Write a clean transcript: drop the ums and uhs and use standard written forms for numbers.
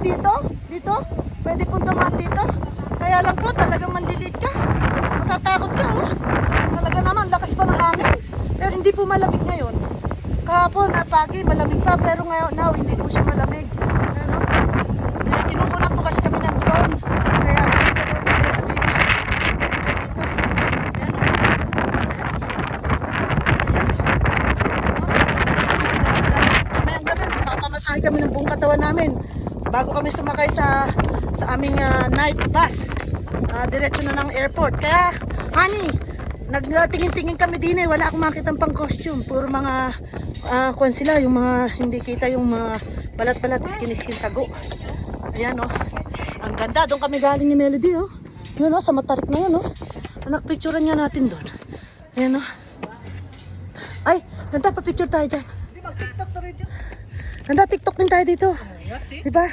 dito? Dito? Pwede pong dumaan dito? Kaya lang po, talagang manlilit ka. Matatakot ka, oh. Talaga naman, lakas pa ng hangin. Pero hindi po malamig ngayon. Kahapon, napagi, malamig pa. Pero ngayon, now, hindi po siya malamig. Ano? Eh, kinukunan po kasi kami ng drone. Kaya kami mamayang gabi, magpapamasahe kami ng buong katawan namin bago kami sumakay sa aming night bus. Diretso na ng airport. Kaya, honey, nagtingin-tingin kami din eh. Wala akong makitang pang costume. Puro mga kung sila, yung mga hindi kita yung mga balat-balat, skin-skin tago. Ayan oh. Ang ganda. Doon kami galing ni Melody oh. Yun oh, sa matarik na yun oh. Anak, picturean niya natin doon. Ayan oh. Ay, ganda pa picture tayo dyan. Di mag-TikTok na rin dyan. Ganda, TikTok din tayo dito. Yeah, see? Diba?